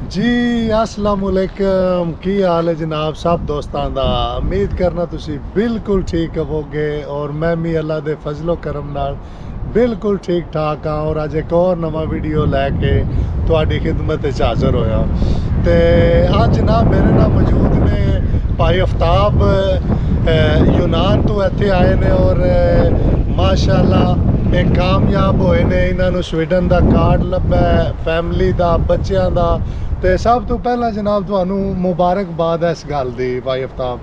जी असलामुअलैकुम की हाल है जनाब सब दोस्तों का। उम्मीद करना तुसी बिल्कुल ठीक होवोगे और मैं भी अल्लाह दे फजलो करम नाल बिल्कुल ठीक ठाक हाँ। और अज एक और नवा वीडियो लैके तुहाडी खिदमत च हाज़र होया। तो अज जनाब मेरे नाल मौजूद ने भाई आफ्ताब यूनान तो इत्थे आए ने और माशाअल्लाह एक कामयाब होए ने। इन्होंने स्वीडन का कार्ड लभा फैमिली का बच्चों का। तो सब तो पहला जनाब तुहानू मुबारकबाद है इस गल दी भाई आफ्ताब।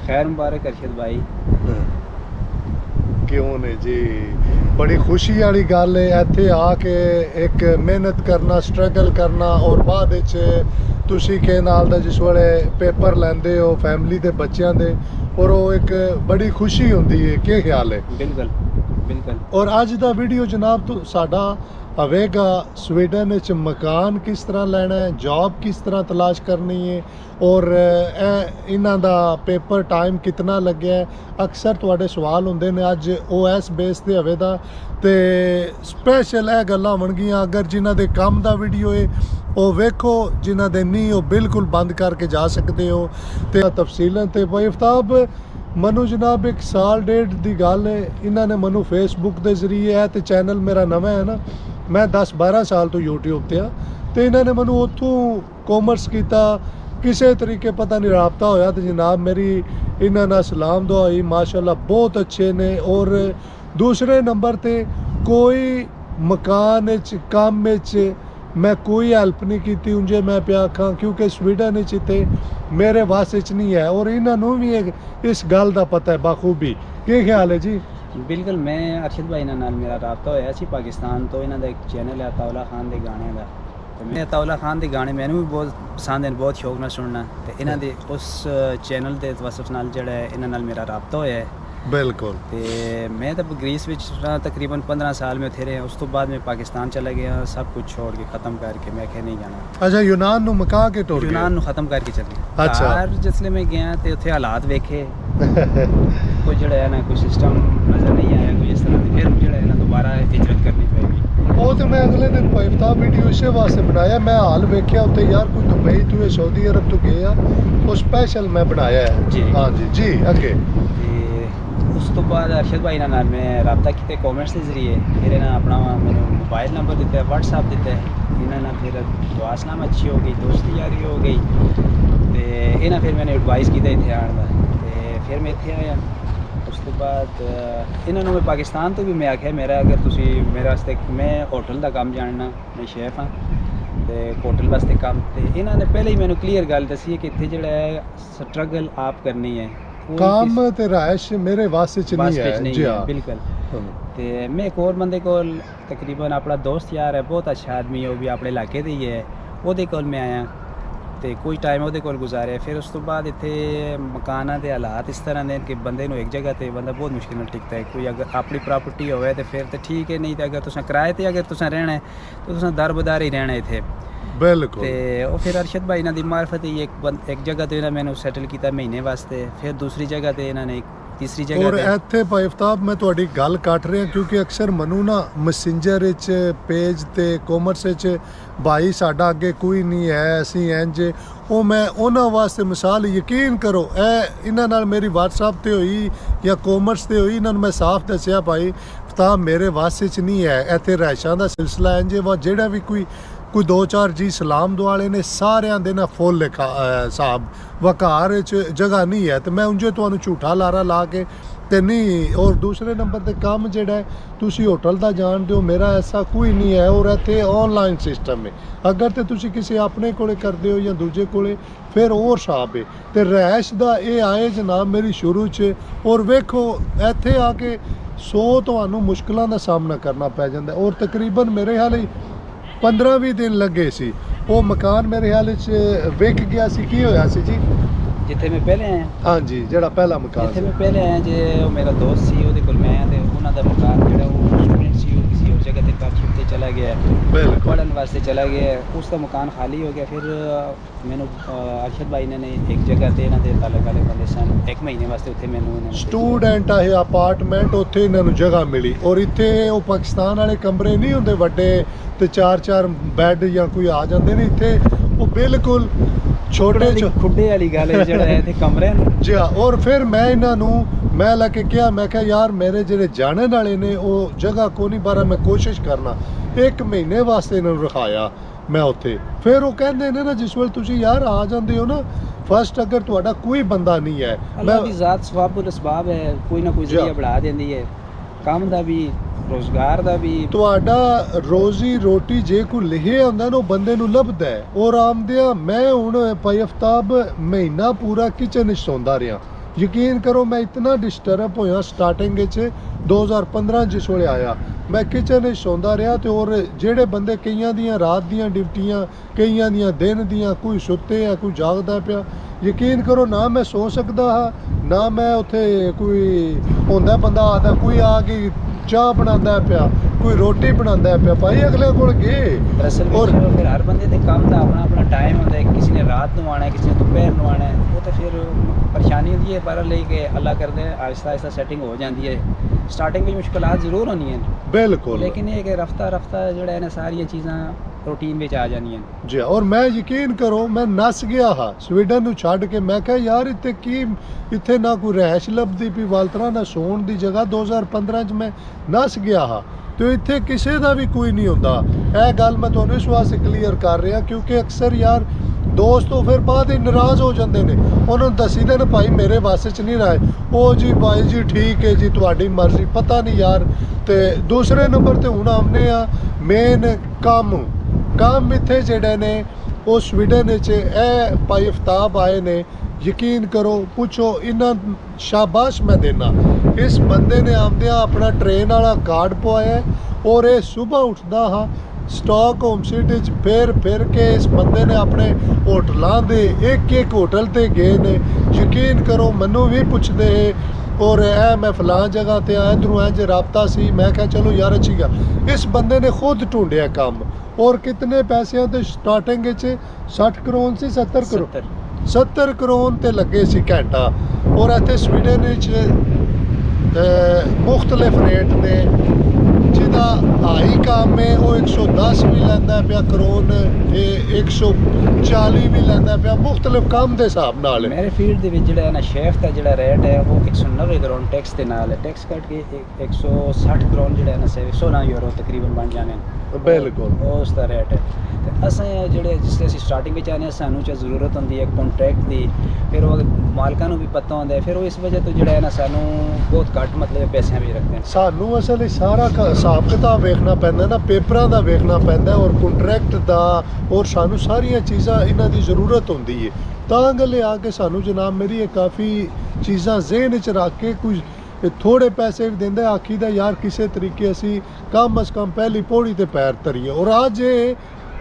खैर मुबारक अरशद भाई। क्यों ने जी बड़ी खुशी वाली गल है इत्थे आके एक मेहनत करना स्ट्रगल करना और बाद तुसी के नाल दा जिस वेले पेपर लैंदे हो फैमिली के बच्चों के और वो एक बड़ी खुशी होंदी है। क्या ख्याल है? बिल्कुल बिल्कुल। और अज का वीडियो जनाब तो साडा आवेगा स्वीडन च मकान किस तरह लेना है, जॉब किस तरह तलाश करनी है और इन्हां दा पेपर टाइम कितना लग्या है। अक्सर तुहाडे सवाल होंदे ने अज OS बेस ते हवेदा ते स्पैशल ए गल्लां होणगियां। अगर जिन्हां दे काम दा वीडियो है वो वेखो, जिन्हां दे नहीं वो बिल्कुल बंद करके जा सकते हो। ते तफसीलन ते भाई आफ्ताब मनु जनाब एक साल डेढ़ की गल है इन्होंने मनु फेसबुक के जरिए है तो चैनल मेरा नवा है ना, मैं 10-12 साल तो यूट्यूब पर हाँ। तो इन्होंने मनु उतों कॉमर्स किया किसी तरीके पता नहीं रबता होया तो जनाब मेरी इन्होंने सलाम दुआ हुई माशाल्लाह बहुत अच्छे ने। और दूसरे नंबर ते कोई मकान काम मैं कोई हेल्प नहीं की उंजे मैं पे आखा क्योंकि स्वीडन इतने मेरे वास नहीं है और इन्होंने भी इस गल का पता है बखूबी। क्या ख्याल है जी? बिल्कुल। मैं अरशद भाई नाल मेरा रबता होया सी पाकिस्तान तो इन्हों का एक चैनल है अताउल्ला खान के गाने का। तो मैं अताउल्ला खान के गाने मैंने भी बहुत पसंद है, बहुत शौक नाल सुनना। तो इन्हों के उस चैनल के वसफ नाल जिहड़ा है इन्हां नाल मेरा रबता होया है। बिल्कुल। तो मैं तो ग्रीस में तकरीबन 15 साल में थे रहे। उस तो बाद मैं पाकिस्तान चला गया सब कुछ छोड़ के ख़त्म करके मैं क्या नहीं जाना। अच्छा यूनान नू मका के टुर गया? यूनान नू ख़त्म करके चल गया। अच्छा। जिसले मैं गया तो उत्थे हालात वेखे कोई जो है ना कोई सिस्टम नज़र नहीं आया कोई इस तरह। फिर जो है ना दोबारा हिजरत करनी पड़ेगी। वो तो मैं अगले दिन पाकिस्तान वीडियो इस वास्ते बनाया मैं हाल वेख्या उत्ते यार कोई दुबई तू सऊदी अरब तो गया वो स्पेशल मैं बनाया है जी। हाँ जी जी अगे उस तो बाद अरशद भाई नाल मैं रबता किया कॉमेंट्स के जरिए। फिर इन्हें अपना मैंने मोबाइल नंबर दिता है व्हाट्सएप दिता है। इन्होंने फिर दुआसनाम अच्छी हो गई दोस्ती यारी हो गई। तो इन्हें फिर मैंने एडवाइस किया इतने आने का। फिर मैं इतने आया उस तो बाद इन्होंने मैं पाकिस्तान तो भी मैं आख्या मेरा अगर तुसी मेरे वास्ते मैं होटल का काम जानना मैं शेफ हाँ तो होटल वास्ते काम। तो इन्होंने पहले ही मैंने क्लीयर गल दसी है कि इतने जो है स्ट्रगल आप करनी है काम ते रहायश मेरे वास्ते च नहीं है जी। हाँ बिल्कुल। तो मैं एक और बंदे को तकरीबन अपना दोस्त यार है बहुत अच्छा आदमी है वो भी अपने इलाके का ही है वो कोल मैं आया तो कोई टाइम वो कोल गुजारे। फिर उस तो बाद इतने मकाना के हालात इस तरह ने कि बंदे एक जगह पर बंदा बहुत मुश्किल में टिकता है। कोई अगर अपनी प्रॉपर्टी होवे तो फिर तो ठीक है नहीं तो अगर तुसें किराए पर अगर तुसें रहना है तो तुसें दर बदार ही रहना इतने। बिल्कुल। तो फिर अरशद भाई इन्हों की मार्फत ही एक जगह तो इन्होंने मैंने सैटल किया महीने वास्ते। फिर दूसरी जगह तो इन्होंने एक तीसरी जगह और इत्थे भाई आफ्ताब मैं तुहाडी गल कट रहा क्योंकि अक्सर मनु ना मैसेंजर पेज ते कॉमर्स भाई साडा अगे कोई नहीं है असी इंज वो मैं उन्होंने वास्ते मिसाल यकीन करो इन्हां नाल मेरी व्हाट्सएप ते हुई या कॉमर्स ते हुई इन्होंने मैं साफ दसिया भाई आफ्ताब मेरे वास्ते च नहीं है इत्थे रहायशां दा सिलसिला इंज वा जेड़ा भी कोई 2-4 जी सलाम दुआले ने सारे दे ना फुल लिखा साहब वकार जगह नहीं है तो मैं उंजे तो झूठा लारा ला के ते नहीं। और दूसरे नंबर ते काम जेड़ा है तुसी होटल दा जान दो मेरा ऐसा कोई नहीं है और इत्थे ऑनलाइन सिस्टम है अगर तो तुसी किसी अपने कोले करदे हो या दूजे कोले फिर और साहब है तो रहायश दा ये आए जनाब मेरी शुरू च। और वेखो इत्थे आके 100 तुहानू मुश्किलों का सामना करना पै जांदा और तकरीबन मेरे हाल 15-20 दिन लगे सी वो मकान मेरे ख्याल विक गया सी। की होया सी जी जिथे मैं पहले आया? हाँ जी जेड़ा पहला मकान जिथे मैं पहले आया जो मेरा दोस्त सी वो कोल मैं आया तो उन्होंने मकान जो स्टूडेंट सी वो किसी और जगह पार्टशिप से चला गया पढ़ने वास्ते चला गया उसका मकान खाली हो गया। फिर मैंने अरशद भाई ने एक जगह से इन्होंने ताल्लुक वाले बंदे सन एक महीने वास्ते उत्थे मैंने स्टूडेंट है अपार्टमेंट उत्थे इन्होंने जगह मिली और इत्थे वो पाकिस्तान वाले कमरे नहीं होंदे वड्डे ते 4-4 बैड या कोई आ जाते ने इत्थे ਉਹ ਬਿਲਕੁਲ ਛੋਟੇ ਖੁੱਡੇ ਵਾਲੀ ਗੱਲ ਹੈ ਜਿਹੜਾ ਇੱਥੇ ਕਮਰੇ ਨੇ ਜੀ ਹਾਂ। ਔਰ ਫਿਰ ਮੈਂ ਇਹਨਾਂ ਨੂੰ ਮੈਂ ਲੈ ਕੇ ਕਿਹਾ, ਮੈਂ ਕਿਹਾ ਯਾਰ ਮੇਰੇ ਜਿਹੜੇ ਜਾਣਨ ਵਾਲੇ ਨੇ ਉਹ ਜਗ੍ਹਾ ਕੋ ਨਹੀਂ, ਬਾਰਾ ਮੈਂ ਕੋਸ਼ਿਸ਼ ਕਰਨਾ 1 ਮਹੀਨੇ ਵਾਸਤੇ ਇਹਨਾਂ ਨੂੰ ਰਖਾਇਆ ਮੈਂ ਉੱਥੇ। ਫਿਰ ਉਹ ਕਹਿੰਦੇ ਨੇ ਨਾ ਜਿਸ ਵੇਲੇ ਤੁਸੀਂ ਯਾਰ ਆ ਜਾਂਦੇ ਹੋ ਨਾ ਫਸਟ, ਅਗਰ ਤੁਹਾਡਾ ਕੋਈ ਬੰਦਾ ਨਹੀਂ ਹੈ, ਅੱਲਾਹ ਦੀ ਜ਼ਾਤ ਸਵਾਬੁਲ ਅਸਬਾਬ ਹੈ, ਕੋਈ ਨਾ ਕੋਈ ਜ਼ਰੀਆ ਬਣਾ ਦਿੰਦੀ ਹੈ ਕੰਮ ਦਾ ਵੀ, ਰੋਜ਼ਗਾਰ ਦਾ ਵੀ। ਤੁਹਾਡਾ ਰੋਜ਼ੀ ਰੋਟੀ ਜੇ ਕੋਈ ਲਿਖਿਆ ਹੁੰਦਾ ਨਾ ਉਹ ਬੰਦੇ ਨੂੰ ਲੱਭਦਾ ਹੈ। ਔਰ ਆਮਦਿਆਂ ਮੈਂ ਹੁਣ ਭਾਈ ਅਫਤਾਬ ਮਹੀਨਾ ਪੂਰਾ ਕਿਚਨ ਵਿੱਚ ਸੌਂਦਾ ਰਿਹਾ। ਯਕੀਨ ਕਰੋ ਮੈਂ ਇਤਨਾ ਡਿਸਟਰਬ ਹੋਇਆ ਸਟਾਰਟਿੰਗ ਵਿੱਚ 2015 ਜਿਸ ਵੇਲੇ ਆਇਆ, ਮੈਂ ਕਿਚਨ ਵਿੱਚ ਸੌਂਦਾ ਰਿਹਾ। ਤੇ ਔਰ ਜਿਹੜੇ ਬੰਦੇ ਕਈਆਂ ਦੀਆਂ ਰਾਤ ਦੀਆਂ ਡਿਊਟੀਆਂ, ਕਈਆਂ ਦੀਆਂ ਦਿਨ ਦੀਆਂ, ਕੋਈ ਸੁੱਤੇ ਆ ਕੋਈ ਜਾਗਦਾ ਪਿਆ, ਯਕੀਨ ਕਰੋ ਨਾ ਮੈਂ ਸੋ ਸਕਦਾ ਹਾਂ ਨਾ ਮੈਂ ਉੱਥੇ ਕੋਈ ਹੁੰਦਾ ਬੰਦਾ ਆਦਾ ਕੋਈ ਆ ਕੇ ਚਾਹ ਬਣਾਉਂਦਾ ਪਿਆ, ਕੋਈ ਰੋਟੀ ਬਣਾਉਂਦਾ ਪਿਆ, ਭਾਈ ਅਗਲੇ ਕੋਲ ਗਏ। ਦਰਅਸਲ ਔਰ ਫਿਰ ਹਰ ਬੰਦੇ ਦੇ ਕੰਮ ਦਾ ਆਪਣਾ ਆਪਣਾ ਟਾਈਮ ਹੁੰਦਾ ਹੈ, ਕਿਸੇ ਨੇ ਰਾਤ ਨੂੰ ਆਉਣਾ ਹੈ, ਕਿਸੇ ਨੇ ਦੁਪਹਿਰ ਨੂੰ ਆਉਣਾ ਹੈ, ਉਹ ਤਾਂ ਫਿਰ ਪਰੇਸ਼ਾਨੀ ਹੁੰਦੀ ਹੈ। ਪਰ ਲਈ ਕੇ ਅੱਲਾ ਕਰਦੇ ਆਹਿਸਤਾ ਆਹਿਸਤਾ ਸੈਟਿੰਗ ਹੋ ਜਾਂਦੀ ਹੈ। ਸਟਾਰਟਿੰਗ ਵਿੱਚ ਮੁਸ਼ਕਲਾਤ ਜ਼ਰੂਰ ਹੋਣੀਆਂ ਬਿਲਕੁਲ, ਲੇਕਿਨ ਇਹ ਕਿ ਰਫਤਾ ਰਫਤਾ ਜਿਹੜਾ ਹੈ ਨਾ ਸਾਰੀਆਂ ਚੀਜ਼ਾਂ ਰੂਟੀਨ ਵਿੱਚ ਆ ਜਾਂਦੀਆਂ ਜੀ। ਔਰ ਮੈਂ ਯਕੀਨ ਕਰੋ ਮੈਂ ਨਸ ਗਿਆ ਹਾਂ ਸਵੀਡਨ ਨੂੰ ਛੱਡ ਕੇ। ਮੈਂ ਕਿਹਾ ਯਾਰ ਇੱਥੇ ਕੀ, ਇੱਥੇ ਨਾ ਕੋਈ ਰਹਿਸ਼ ਲੱਭਦੀ ਪਈ ਵਾਲਤਰਾ, ਨਾ ਸੌਣ ਦੀ ਜਗ੍ਹਾ। 2015 ਚ ਮੈਂ ਨਸ ਗਿਆ ਹਾਂ ਤੇ ਇੱਥੇ ਕਿਸੇ ਦਾ ਵੀ ਕੋਈ ਨਹੀਂ ਹੁੰਦਾ। ਇਹ ਗੱਲ ਮੈਂ ਤੁਹਾਨੂੰ ਇਸ ਵਾਸਤੇ ਕਲੀਅਰ ਕਰ ਰਿਹਾ ਕਿਉਂਕਿ ਅਕਸਰ ਯਾਰ ਦੋਸਤ ਉਹ ਫਿਰ ਬਾਅਦ ਹੀ ਨਾਰਾਜ਼ ਹੋ ਜਾਂਦੇ ਨੇ। ਉਹਨਾਂ ਨੂੰ ਦੱਸੀਦਾ ਨਾ ਭਾਈ ਮੇਰੇ ਵਾਸਤੇ ਚ ਨਹੀਂ ਰਹੇ, ਉਹ ਜੀ ਭਾਈ ਜੀ ਠੀਕ ਹੈ ਜੀ ਤੁਹਾਡੀ ਮਰਜ਼ੀ, ਪਤਾ ਨਹੀਂ ਯਾਰ। ਤੇ ਦੂਸਰੇ ਨੰਬਰ ਤੇ ਹੁਣ ਆਮਨੇ ਆ ਮੇਨ ਕੰਮ ਇੱਥੇ ਜਿਹੜੇ ਨੇ ਉਹ ਸਵੀਡਨ ਵਿੱਚ ਇਹ ਭਾਈ ਅਫਤਾਬ ਆਏ ਨੇ। ਯਕੀਨ ਕਰੋ ਪੁੱਛੋ ਇਹਨਾਂ ਸ਼ਾਬਾਸ਼ ਮੈਂ ਦੇਣਾ। ਇਸ ਬੰਦੇ ਨੇ ਆਮਦਿਆਂ ਆਪਣਾ ਟ੍ਰੇਨ ਵਾਲਾ ਕਾਰਡ ਪਵਾਇਆ ਔਰ ਇਹ ਸਵੇਰ ਉੱਠਦਾ ਹਾਂ ਸਟਾਕਹੋਮ ਸਿਟੀ 'ਚ ਫਿਰ ਕੇ ਇਸ ਬੰਦੇ ਨੇ ਆਪਣੇ ਹੋਟਲਾਂ ਦੇ ਇੱਕ ਹੋਟਲ ਤੇ ਗਏ ਨੇ। ਯਕੀਨ ਕਰੋ ਮੈਨੂੰ ਵੀ ਪੁੱਛਦੇ ਔਰ ਇਹ ਮੈਂ ਫਲਾਂ ਜਗ੍ਹਾ ਤੇ ਆ, ਇੱਧਰੋਂ ਇੰਝ ਰਾਬਤਾ ਸੀ। ਮੈਂ ਕਿਹਾ ਚਲੋ ਯਾਰ ਅੱਛੀ ਗੱਲ। ਇਸ ਬੰਦੇ ਨੇ ਖੁਦ ਢੂੰਡਿਆ ਕੰਮ ਔਰ ਕਿਤਨੇ ਪੈਸਿਆਂ ਤੇ ਸਟਾਰਟਿੰਗ ਵਿੱਚ 60 ਕਰੋਨ ਸੀ, 70 ਕਰੋਨ ਤੇ ਲੱਗੇ ਸੀ ਘੰਟਾ। ਔਰ ਇੱਥੇ ਸਵੀਡਨ ਵਿੱਚ ਮੁxtਲਿਫ ਰੇਟ ਨੇ, ਜਿਹਦਾ ਹਾਈ ਕੰਮ ਹੈ ਉਹ 110 ਵੀ ਲੈਂਦਾ ਪਿਆ ਕਰੋਨ, ਇਹ 140 ਵੀ ਲੈਂਦਾ ਪਿਆ, ਮੁxtਲਿਫ ਕੰਮ ਦੇ ਹਿਸਾਬ ਨਾਲ। ਮੇਰੇ ਫੀਲਡ ਦੇ ਵਿੱਚ ਜਿਹੜਾ ਹੈ ਨਾ ਸ਼ੈਫ ਦਾ ਜਿਹੜਾ ਰੇਟ ਹੈ ਉਹ 190 ਕਰੋਨ ਟੈਕਸ ਦੇ ਨਾਲ ਹੈ। ਟੈਕਸ ਕੱਟ ਕੇ 160 ਕਰੋਨ ਜਿਹੜਾ ਹੈ ਨਾ 116 ਯੂਰੋ ਤਕਰੀਬਨ ਬਣ ਜਾਣੇ ਬਿਲਕੁਲ ਉਸ ਦਾ ਰੇਟ ਹੈ। ਤੇ ਅਸੀਂ ਜਿਹੜੇ ਜਿਸ ਤਰ੍ਹਾਂ ਅਸੀਂ ਸਟਾਰਟਿੰਗ ਵਿੱਚ ਆਉਂਦੇ ਹਾਂ ਸਾਨੂੰ ਚ ਜ਼ਰੂਰਤ ਹੁੰਦੀ ਹੈ ਕੰਟਰੈਕਟ ਦੀ, ਫਿਰ ਉਹ ਮਾਲਕਾਂ ਨੂੰ ਵੀ ਪਤਾ ਹੁੰਦਾ ਹੈ, ਫਿਰ ਉਹ ਇਸ ਵਜ੍ਹਾ ਤੋਂ ਜਿਹੜਾ ਹੈ ਨਾ ਸਾਨੂੰ ਬਹੁਤ ਘੱਟ ਮਤਲਬ ਪੈਸਿਆਂ ਵੀ ਰੱਖਦੇ ਨੇ। ਸਾਨੂੰ ਅਸਲ ਵਿੱਚ ਸਾਰਾ ਹਿਸਾਬ ਕਿਤਾਬ ਵੇਖਣਾ ਪੈਂਦਾ ਨਾ, ਪੇਪਰਾਂ ਦਾ ਵੇਖਣਾ ਪੈਂਦਾ ਔਰ ਕੰਟਰੈਕਟ ਦਾ, ਔਰ ਸਾਨੂੰ ਸਾਰੀਆਂ ਚੀਜ਼ਾਂ ਇਹਨਾਂ ਦੀ ਜ਼ਰੂਰਤ ਹੁੰਦੀ ਹੈ। ਤਾਂ ਗੱਲ ਆ ਕੇ ਸਾਨੂੰ ਜਨਾਬ ਮੇਰੀ ਇਹ ਕਾਫੀ ਚੀਜ਼ਾਂ ਜ਼ਿਹਨ 'ਚ ਰੱਖ ਕੇ ਕੁਝ ਥੋੜੇ ਪੈਸੇ ਵੀ ਦਿੰਦਾ ਆਖੀਦਾ ਯਾਰ ਕਿਸੇ ਤਰੀਕੇ ਅਸੀਂ ਕਮ ਅਜ਼ ਕਮ ਪਹਿਲੀ ਪੌੜੀ ਤੇ ਪੈਰ ਧਰੀਏ। ਔਰ ਅੱਜ ਇਹ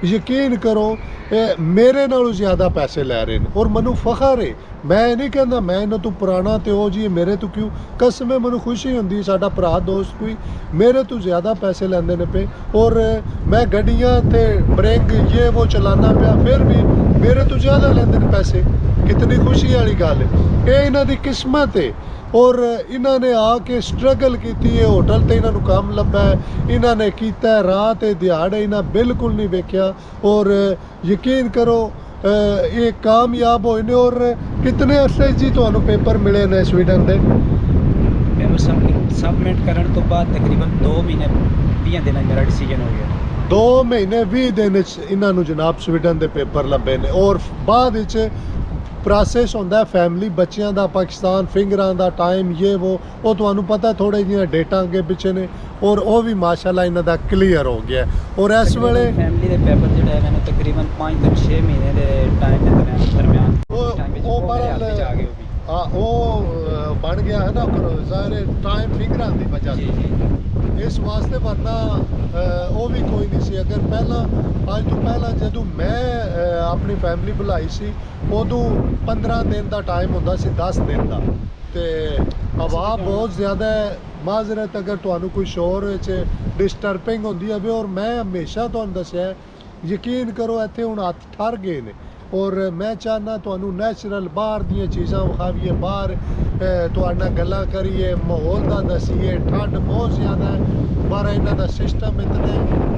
ਯਕੀਨ ਕਰੋ ਇਹ ਮੇਰੇ ਨਾਲੋਂ ਜ਼ਿਆਦਾ ਪੈਸੇ ਲੈ ਰਹੇ ਨੇ ਔਰ ਮੈਨੂੰ ਫਖਰ ਹੈ। ਮੈਂ ਨਹੀਂ ਕਹਿੰਦਾ ਮੈਂ ਇਹਨਾਂ ਤੋਂ ਪੁਰਾਣਾ ਤੇ ਉਹ ਜੀ ਮੇਰੇ ਤੋਂ ਕਿਉਂ, ਕਸਮ ਹੈ ਮੈਨੂੰ ਖੁਸ਼ੀ ਹੁੰਦੀ ਸਾਡਾ ਭਰਾ ਦੋਸਤ ਕੋਈ ਮੇਰੇ ਤੋਂ ਜ਼ਿਆਦਾ ਪੈਸੇ ਲੈਂਦੇ ਨੇ ਪਏ। ਔਰ ਮੈਂ ਗੱਡੀਆਂ ਤੇ ਬ੍ਰਿੰਗ ਇਹ ਉਹ ਚਲਾਨਾ ਪਿਆ ਫਿਰ ਵੀ ਮੇਰੇ ਤੋਂ ਜ਼ਿਆਦਾ ਲੈਂਦੇ ਨੇ ਪੈਸੇ। ਕਿਤਨੀ ਖੁਸ਼ੀ ਵਾਲੀ ਗੱਲ ਹੈ, ਇਹ ਇਹਨਾਂ ਦੀ ਕਿਸਮਤ ਹੈ। ਔਰ ਇਹਨਾਂ ਨੇ ਆ ਕੇ ਸਟਰਗਲ ਕੀਤੀ ਹੈ, ਹੋਟਲ ਤੇ ਇਹਨਾਂ ਨੂੰ ਕੰਮ ਲੱਭਾ ਹੈ, ਇਹਨਾਂ ਨੇ ਕੀਤਾ ਰਾਤ ਤੇ ਦਿਹਾੜੇ ਇਹਨਾਂ ਬਿਲਕੁਲ ਨਹੀਂ ਵੇਖਿਆ। ਔਰ ਯਕੀਨ ਕਰੋ ਇਹ ਕਾਮਯਾਬ ਹੋਏ ਨੇ। ਔਰ ਕਿਤਨੇ ਅਰਸੇ ਜੀ ਤੁਹਾਨੂੰ ਪੇਪਰ ਮਿਲੇ ਨੇ ਸਵੀਡਨ ਦੇ? ਪੇਪਰ ਸਬਮਿਟ ਕਰਨ ਤੋਂ ਬਾਅਦ ਤਕਰੀਬਨ 2 ਮਹੀਨੇ 20 ਦਿਨਾਂ ਮੇਰਾ ਡਿਸੀਜਨ ਹੋ ਗਿਆ। 2 ਮਹੀਨੇ 20 ਦਿਨ ਵਿੱਚ ਇਹਨਾਂ ਨੂੰ ਜਨਾਬ ਸਵੀਡਨ ਦੇ ਪੇਪਰ ਲੱਭੇ ਨੇ। ਔਰ ਬਾਅਦ ਵਿੱਚ ਪ੍ਰੋਸੈਸ ਹੁੰਦਾ ਫੈਮਿਲੀ ਬੱਚਿਆਂ ਦਾ, ਪਾਕਿਸਤਾਨ ਫਿੰਗਰਾਂ ਦਾ ਟਾਈਮ ਉਹ ਤੁਹਾਨੂੰ ਪਤਾ ਥੋੜੇ ਜਿਹੀਆਂ ਡੇਟਾਂ ਅੱਗੇ ਪਿੱਛੇ ਨੇ। ਔਰ ਉਹ ਵੀ ਮਾਸ਼ਾਅੱਲਾ ਇਹਨਾਂ ਦਾ ਕਲੀਅਰ ਹੋ ਗਿਆ। ਔਰ ਇਸ ਵੇਲੇ ਫੈਮਿਲੀ ਦੇ ਪੇਪਰ ਜਿਹੜੇ ਇਹਨਾਂ ਨੂੰ ਤਕਰੀਬਨ 5 ਤੋਂ 6 ਮਹੀਨੇ ਦੇ ਟਾਈਮ ਦੇ ਦਰਮਿਆਨ ਉਹ ਬਣ ਗਿਆ ਹੈ ਨਾ ਜ਼ਾਹਿਰ ਟਾਈਮ ਫਿੰਗਰਾਂ ਦੀ ਵਜ੍ਹਾ ਤੋਂ ਇਸ ਵਾਸਤੇ, ਵਰਨਾ ਉਹ ਵੀ ਕੋਈ ਨਹੀਂ ਸੀ। ਅਗਰ ਪਹਿਲਾਂ ਅੱਜ ਤੋਂ ਪਹਿਲਾਂ ਜਦੋਂ ਮੈਂ ਆਪਣੀ ਫੈਮਿਲੀ ਬੁਲਾਈ ਸੀ ਉਦੋਂ 15 ਦਿਨ ਦਾ ਟਾਈਮ ਹੁੰਦਾ ਸੀ, 10 ਦਿਨ ਦਾ। ਤੇ ਹਵਾ ਬਹੁਤ ਜ਼ਿਆਦਾ ਹੈ, ਮਾਜ਼ਰਤ ਅਗਰ ਤੁਹਾਨੂੰ ਕੋਈ ਸ਼ੋਰ ਵਿੱਚ ਡਿਸਟਰਬਿੰਗ ਹੁੰਦੀ ਹੋਵੇ। ਔਰ ਮੈਂ ਹਮੇਸ਼ਾ ਤੁਹਾਨੂੰ ਦੱਸਿਆ ਯਕੀਨ ਕਰੋ ਇੱਥੇ ਹੁਣ ਹੱਥ ਠਰ ਗਏ ਨੇ। ਔਰ ਮੈਂ ਚਾਹੁੰਦਾ ਤੁਹਾਨੂੰ ਨੈਚੁਰਲ ਬਾਹਰ ਦੀਆਂ ਚੀਜ਼ਾਂ ਵਿਖਾਈਏ, ਬਾਹਰ ਤੁਹਾਡੇ ਨਾਲ ਗੱਲਾਂ ਕਰੀਏ, ਮਾਹੌਲ ਦਾ ਦਸੀਏ। ਠੰਡ ਬਹੁਤ ਜ਼ਿਆਦਾ ਹੈ, ਪਰ ਇਹਨਾਂ ਦਾ ਸਿਸਟਮ ਇਤਨਾ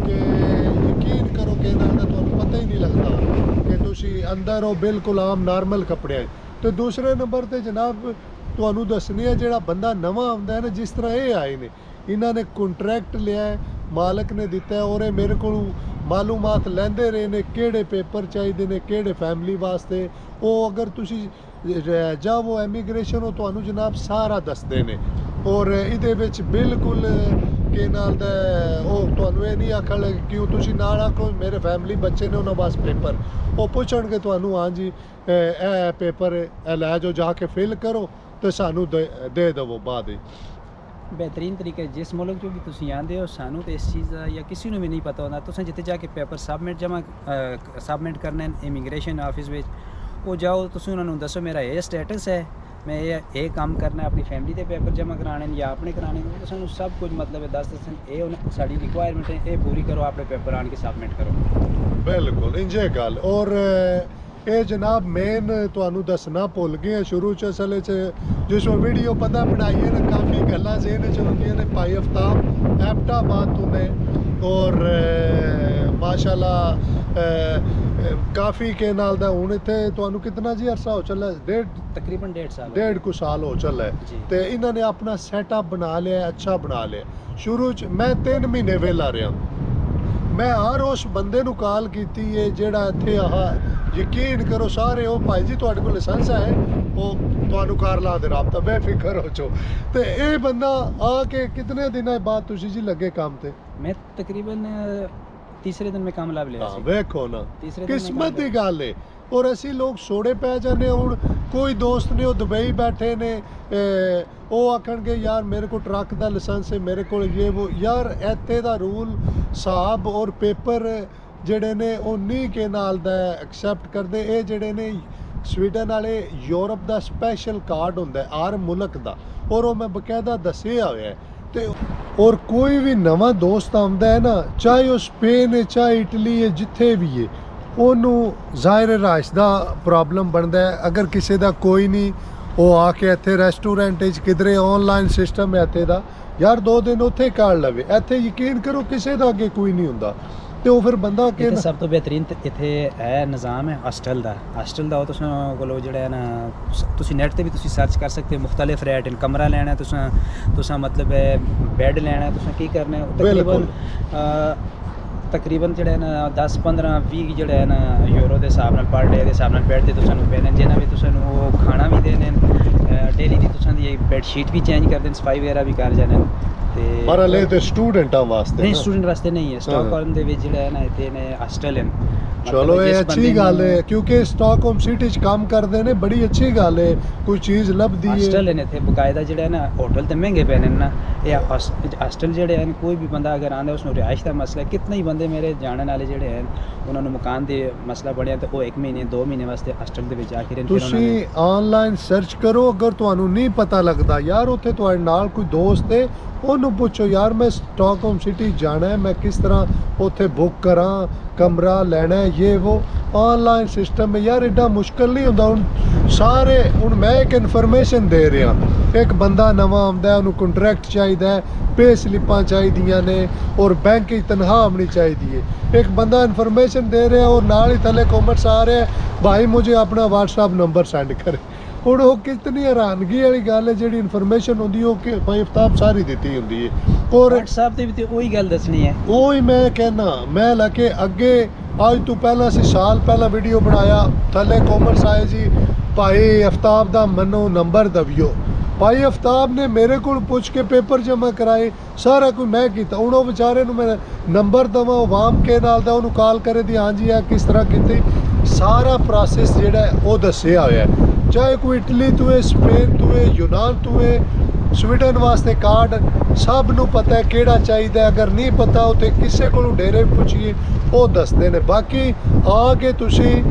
ਕਿ ਯਕੀਨ ਕਰੋ ਕਿ ਇਹਨਾਂ ਦਾ ਤੁਹਾਨੂੰ ਪਤਾ ਹੀ ਨਹੀਂ ਲੱਗਦਾ ਕਿ ਤੁਸੀਂ ਅੰਦਰ ਉਹ ਬਿਲਕੁਲ ਆਮ ਨਾਰਮਲ ਕੱਪੜਿਆਂ 'ਚ। ਤੇ ਦੂਸਰੇ ਨੰਬਰ ਤੇ ਜਨਾਬ ਤੁਹਾਨੂੰ ਦੱਸਣੀ ਹੈ, ਜਿਹੜਾ ਬੰਦਾ ਨਵਾਂ ਆਉਂਦਾ ਹੈ ਨਾ, ਜਿਸ ਤਰ੍ਹਾਂ ਇਹ ਆਏ ਨੇ, ਇਹਨਾਂ ਨੇ ਕੰਟਰੈਕਟ ਲਿਆ ਹੈ, ਮਾਲਕ ਨੇ ਦਿੱਤਾ ਹੈ, ਔਰ ਇਹ ਮੇਰੇ ਕੋਲ ਮਾਲੂਮਾਤ ਲੈਂਦੇ ਰਹੇ ਨੇ ਕਿਹੜੇ ਪੇਪਰ ਚਾਹੀਦੇ ਨੇ, ਕਿਹੜੇ ਫੈਮਿਲੀ ਵਾਸਤੇ। ਉਹ ਅਗਰ ਤੁਸੀਂ ਜਾਵੋ ਐਮੀਗ੍ਰੇਸ਼ਨ, ਉਹ ਤੁਹਾਨੂੰ ਜਨਾਬ ਸਾਰਾ ਦੱਸਦੇ ਨੇ। ਔਰ ਇਹਦੇ ਵਿੱਚ ਬਿਲਕੁਲ ਕਿ ਨਾਲ ਦਾ ਉਹ ਤੁਹਾਨੂੰ ਇਹ ਨਹੀਂ ਆਖਣ ਲੱਗੇ ਕਿਉਂ ਤੁਸੀਂ ਨਾਲ ਆਖੋ ਮੇਰੇ ਫੈਮਿਲੀ ਬੱਚੇ ਨੇ ਉਹਨਾਂ ਵਾਸਤੇ ਪੇਪਰ, ਉਹ ਪੁੱਛਣਗੇ ਤੁਹਾਨੂੰ ਹਾਂਜੀ ਇਹ ਪੇਪਰ ਇਹ ਲੈ ਜਾਓ, ਜਾ ਕੇ ਫਿਲ ਕਰੋ ਤੇ ਸਾਨੂੰ ਦੇ ਦੇਵੋ ਬਾਅਦ ਵਿੱਚ। बेहतरीन तरीके जिस मुल्क जो भी तुसी आंदे हो, सानू तो इस चीज़ दा या किसी ਨੂੰ भी नहीं पता होंदा। तुसें जित्थे जाके पेपर सबमिट करने इमीग्रेशन ऑफिस में वो जाओ, तुसी उन्होंने दसो मेरा ये स्टेटस है, मैं ये काम करना है, अपनी फैमिली के पेपर जमा कराने या अपने कराने, तो सानू सब कुछ मतलब है दस ये साड़ी रिक्वायरमेंट है, ये पूरी करो, अपने पेपर आन के सबमिट करो। बिल्कुल इंजे गल। और ਇਹ ਜਨਾਬ ਮੇਨ ਤੁਹਾਨੂੰ ਦੱਸਣਾ ਭੁੱਲ ਗਏ ਸ਼ੁਰੂ 'ਚ, ਅਸਲ 'ਚ ਜਿਸ ਵੀਡੀਓ ਪਤਾ ਬਣਾਈ ਹੈ ਨਾ, ਕਾਫੀ ਗੱਲਾਂ ਜ਼ਿਹਨ 'ਚ ਹੁੰਦੀਆਂ ਨੇ। ਭਾਈ ਅਫਤਾਬ ਐਬਟਾਬਾਦ ਤੋਂ ਨੇ ਔਰ ਮਾਸ਼ਾਅੱਲਾ ਕਾਫੀ ਕੇ ਨਾਲ ਦਾ ਹੁਣ ਇੱਥੇ ਤੁਹਾਨੂੰ ਕਿੰਨਾ ਜੀ ਅਰਸਾ ਹੋ ਚੱਲਾ? ਤਕਰੀਬਨ 1.5 ਸਾਲ, 1.5 ਸਾਲ ਹੋ ਚੱਲਾ ਹੈ। ਤੇ ਇਹਨਾਂ ਨੇ ਆਪਣਾ ਸੈਟਅਪ ਬਣਾ ਲਿਆ, ਅੱਛਾ ਬਣਾ ਲਿਆ। ਸ਼ੁਰੂ 'ਚ ਮੈਂ 3 ਮਹੀਨੇ ਵੇਲਾ ਰਿਹਾ, ਮੈਂ ਹਰ ਉਸ ਬੰਦੇ ਨੂੰ ਕਾਲ ਕੀਤੀ ਹੈ ਜਿਹੜਾ ਇੱਥੇ ਯਕੀਨ ਕਰੋ ਸਾਰੇ ਉਹ ਭਾਈ ਜੀ ਤੁਹਾਡੇ ਕੋਲ ਲਾਇਸੈਂਸ ਹੈ, ਉਹ ਤੁਹਾਨੂੰ ਕਾਰ ਲਾ ਦੇ ਰਾਬਤਾ, ਬੇਫਿਕਰ ਹੋ ਚੋ। ਤੇ ਇਹ ਬੰਦਾ ਆ ਕੇ ਕਿਤਨੇ ਦਿਨਾਂ ਬਾਅਦ ਤੁਸੀਂ ਜੀ ਲੱਗੇ ਕੰਮ ਤੇ? ਮੈਂ ਤਕਰੀਬਨ ਤੀਸਰੇ ਦਿਨ ਮੈਂ ਕੰਮ ਲੱਭ ਲਿਆ ਸੀ। ਵੇਖੋ ਨਾ ਕਿਸਮਤ ਦੀ ਗੱਲ ਹੈ। ਔਰ ਅਸੀਂ ਲੋਕ ਸੋੜੇ ਪੈ ਜਾਂਦੇ। ਹੁਣ ਕੋਈ ਦੋਸਤ ਨੇ ਉਹ ਦੁਬਈ ਬੈਠੇ ਨੇ, ਉਹ ਆਖਣਗੇ ਯਾਰ ਮੇਰੇ ਕੋਲ ਟਰੱਕ ਦਾ ਲਾਇਸੈਂਸ ਹੈ, ਮੇਰੇ ਕੋਲ ਇਹ ਉਹ। ਯਾਰ ਇੱਥੇ ਦਾ ਰੂਲ ਸਾਹਬ ਔਰ ਪੇਪਰ ਜਿਹੜੇ ਨੇ ਉਹ ਨਹੀਂ ਕੇ ਨਾਲ ਦਾ ਐਕਸੈਪਟ ਕਰਦੇ। ਇਹ ਜਿਹੜੇ ਨੇ ਸਵੀਡਨ ਵਾਲੇ ਯੂਰਪ ਦਾ ਸਪੈਸ਼ਲ ਕਾਰਡ ਹੁੰਦਾ ਹਰ ਮੁਲਕ ਦਾ, ਔਰ ਉਹ ਮੈਂ ਬਕਾਇਦਾ ਦੱਸਿਆ ਹੋਇਆ। ਤੇ ਔਰ ਕੋਈ ਵੀ ਨਵਾਂ ਦੋਸਤ ਆਉਂਦਾ ਹੈ ਨਾ, ਚਾਹੇ ਉਹ ਸਪੇਨ ਹੈ ਚਾਹੇ ਇਟਲੀ ਹੈ, ਜਿੱਥੇ ਵੀ ਹੈ, ਉਹਨੂੰ ਜ਼ਾਹਿਰ ਰਾਇਸ਼ ਦਾ ਪ੍ਰੋਬਲਮ ਬਣਦਾ ਹੈ। ਅਗਰ ਕਿਸੇ ਦਾ ਕੋਈ ਨਹੀਂ, ਉਹ ਆ ਕੇ ਇੱਥੇ ਰੈਸਟੋਰੈਂਟ 'ਚ ਕਿਧਰੇ ਆਨਲਾਈਨ ਸਿਸਟਮ ਹੈ ਇੱਥੇ ਦਾ, ਯਾਰ 2 ਦਿਨ ਉੱਥੇ ਕਾੜ ਲਵੇ। ਇੱਥੇ ਯਕੀਨ ਕਰੋ ਕਿਸੇ ਦਾ ਅੱਗੇ ਕੋਈ ਨਹੀਂ ਹੁੰਦਾ। ਤੇ ਉਹ ਫਿਰ ਬੰਦਾ ਕਿ ਸਭ ਤੋਂ ਬਿਹਤਰੀਨ ਇੱਥੇ ਇਹ ਨਿਜ਼ਾਮ ਹੈ ਹੋਸਟਲ ਦਾ। ਉਹ ਤੁਸੀਂ ਕੋਲ ਜਿਹੜਾ ਹੈ ਨਾ, ਤੁਸੀਂ ਨੈਟ ਤੇ ਵੀ ਤੁਸੀਂ ਸਰਚ ਕਰ ਸਕਦੇ ਹੋ, ਮੁxtਲਿਫ ਰੇਟ इन कमरा ਲੈਣਾ ਤੁਸੀਂ मतलब ਬੈੱਡ ਲੈਣਾ, ਤੁਸੀਂ ਕੀ ਕਰਨਾ ਤਕਰੀਬਨ ਜਿਹੜਾ ਹੈ ਨਾ 10-15-20 ਜਿਹੜਾ ਹੈ ਨਾ ਯੂਰੋ ਦੇ ਹਿਸਾਬ ਨਾਲ ਪਰ ਡੇ ਦੇ ਹਿਸਾਬ ਨਾਲ ਬੈੱਡ ਦੇ ਤੁਹਾਨੂੰ ਪੈਣੇ, ਜਿਹਨਾਂ ਵੀ ਤੁਹਾਨੂੰ ਉਹ ਖਾਣਾ ਵੀ ਦੇਣੇ, ਡੇਲੀ ਦੀ ਤੁਸੀਂ ਦੀ ਬੈੱਡ ਸ਼ੀਟ ਵੀ ਚੇਂਜ ਕਰ ਦੇਣ, ਸਫਾਈ ਵਗੈਰਾ ਵੀ ਕਰ ਜਾਣੇ। ਤੇ ਪਰ ਹਲੇ ਤੇ ਸਟੂਡੈਂਟਾਂ ਵਾਸਤੇ ਨਹੀਂ, ਸਟੂਡੈਂਟ ਵਾਸਤੇ ਨਹੀਂ ਹੈ। ਸਟਾਕਹੋਲਮ ਦੇ ਵਿੱਚ ਜਿਹੜਾ ਹੈ ਨਾ ਇੱਥੇ ਨੇ ਹੋਸਟਲ ਹਨ। ਚਲੋ ਇਹ ਅੱਛੀ ਗੱਲ ਹੈ, ਕਿਉਂਕਿ ਸਟਾਕਹੋਲਮ ਸਿਟੀ 'ਚ ਕੰਮ ਕਰਦੇ ਨੇ, ਬੜੀ ਅੱਛੀ ਗੱਲ ਹੈ, ਕੋਈ ਚੀਜ਼ ਲੱਭਦੀ ਹੈ। ਹੋਸਟਲ ਨੇ ਇੱਥੇ ਬਕਾਇਦਾ ਜਿਹੜਾ ਹੈ ਨਾ, ਹੋਟਲ ਤੇ ਮਹਿੰਗੇ ਪੈ ਨੇ ਨਾ, ਇਹ ਹੋਸਟਲ ਜਿਹੜੇ ਹਨ ਕੋਈ ਵੀ ਬੰਦਾ ਅਗਰ ਆਉਂਦਾ ਉਸਨੂੰ ਰਿਹਾਇਸ਼ ਦਾ ਮਸਲਾ, ਕਿਤਨੇ ਹੀ ਬੰਦੇ ਮੇਰੇ ਜਾਣਨ ਵਾਲੇ ਜਿਹੜੇ ਹਨ ਉਹਨਾਂ ਨੂੰ ਮਕਾਨ ਦੇ ਮਸਲਾ ਬਣਿਆ ਤੇ ਉਹ 1 ਮਹੀਨੇ 2 ਮਹੀਨੇ ਵਾਸਤੇ ਹੋਸਟਲ ਦੇ ਵਿੱਚ ਆ ਕੇ ਰਹਿੰਦੇ। ਤੁਸੀਂ ਆਨਲਾਈਨ ਸਰਚ ਕਰੋ, ਅਗਰ ਤੁਹਾਨੂੰ ਨਹੀਂ ਪਤਾ ਲੱਗਦਾ ਯਾਰ ਉੱਥੇ ਤੁਹਾਡੇ ਨਾਲ ਕੋਈ ਦੋਸਤ ਹੈ, ਉਹਨੂੰ ਪੁੱਛੋ ਯਾਰ ਮੈਂ ਸਟਾਕਹੋਲਮ ਸਿਟੀ ਜਾਣਾ ਹੈ, ਮੈਂ ਕਿਸ ਤਰ੍ਹਾਂ ਉੱਥੇ ਬੁੱਕ ਕਰਾਂ, ਕਮਰਾ ਲੈਣਾ ਹੈ, ਇਹ ਉਹ ਆਨਲਾਈਨ ਸਿਸਟਮ ਹੈ ਯਾਰ, ਐਡਾ ਮੁਸ਼ਕਲ ਨਹੀਂ ਹੁੰਦਾ। ਹੁਣ ਸਾਰੇ ਹੁਣ ਮੈਂ ਇੱਕ ਇਨਫੋਰਮੇਸ਼ਨ ਦੇ ਰਿਹਾ, ਇੱਕ ਬੰਦਾ ਨਵਾਂ ਆਉਂਦਾ, ਉਹਨੂੰ ਕੰਟਰੈਕਟ ਚਾਹੀਦਾ ਹੈ, ਪੇ ਸਲਿੱਪਾਂ ਚਾਹੀਦੀਆਂ ਨੇ ਔਰ ਬੈਂਕ ਦੀ ਤਨਖਾਹ ਆਉਣੀ ਚਾਹੀਦੀ ਹੈ। ਇੱਕ ਬੰਦਾ ਇਨਫੋਰਮੇਸ਼ਨ ਦੇ ਰਿਹਾ ਔਰ ਨਾਲ ਹੀ ਥੱਲੇ ਕਮੈਂਟਸ ਆ ਰਹੇ ਭਾਈ ਮੁਝੇ ਆਪਣਾ WhatsApp ਨੰਬਰ ਸੈਂਡ ਕਰੇ। ਹੁਣ ਉਹ ਕਿਤਨੀ ਹੈਰਾਨਗੀ ਵਾਲੀ ਗੱਲ ਹੈ, ਜਿਹੜੀ ਇਨਫੋਰਮੇਸ਼ਨ ਹੁੰਦੀ ਉਹ ਕਿ ਭਾਈ ਅਫਤਾਬ ਸਾਰੀ ਦਿੱਤੀ ਹੁੰਦੀ ਹੈ। ਔਰ WhatsApp ਤੇ ਵੀ ਉਹੀ ਗੱਲ ਦੱਸਣੀ ਹੈ, ਉਹੀ ਮੈਂ ਕਹਿਣਾ। ਮੈਂ ਲੈ ਕੇ ਅੱਗੇ ਅੱਜ ਤੋਂ ਪਹਿਲਾਂ ਅਸੀਂ ਸਾਲ ਪਹਿਲਾਂ ਵੀਡੀਓ ਬਣਾਇਆ, ਥੱਲੇ ਕਮੈਂਟਸ ਆਏ ਜੀ ਭਾਈ ਅਫਤਾਬ ਦਾ ਮੈਨੂੰ ਨੰਬਰ ਦਵਿਓ। ਭਾਈ ਅਫਤਾਬ ਨੇ ਮੇਰੇ ਕੋਲ ਪੁੱਛ ਕੇ ਪੇਪਰ ਜਮ੍ਹਾਂ ਕਰਾਏ, ਸਾਰਾ ਕੁਝ ਮੈਂ ਕੀਤਾ। ਹੁਣ ਉਹ ਵਿਚਾਰੇ ਨੂੰ ਮੈਂ ਨੰਬਰ ਦਵਾਂ, ਉਹ ਵਾਮ ਕੇ ਨਾਲ ਦਾ ਉਹਨੂੰ ਕਾਲ ਕਰੇ ਦੀ ਹਾਂਜੀ ਇਹ ਕਿਸ ਤਰ੍ਹਾਂ ਕੀਤੀ, ਸਾਰਾ ਪ੍ਰੋਸੈਸ ਜਿਹੜਾ ਉਹ ਦੱਸਿਆ ਹੋਇਆ। ਚਾਹੇ ਕੋਈ ਇਟਲੀ ਤੋਂ ਹੈ, ਸਪੇਨ ਤੋਂ ਹੈ, ਯੂਨਾਨ ਤੋਂ ਹੈ, ਸਵੀਡਨ ਵਾਸਤੇ ਕਾਰਡ ਸਭ ਨੂੰ ਪਤਾ ਹੈ ਕਿਹੜਾ ਚਾਹੀਦਾ। ਅਗਰ ਨਹੀਂ ਪਤਾ ਉੱਥੇ ਕਿਸੇ ਕੋਲੋਂ ਡੇਰੇ ਪੁੱਛੀਏ, ਉਹ ਦੱਸਦੇ ਨੇ। ਬਾਕੀ ਆ ਕੇ ਤੁਸੀਂ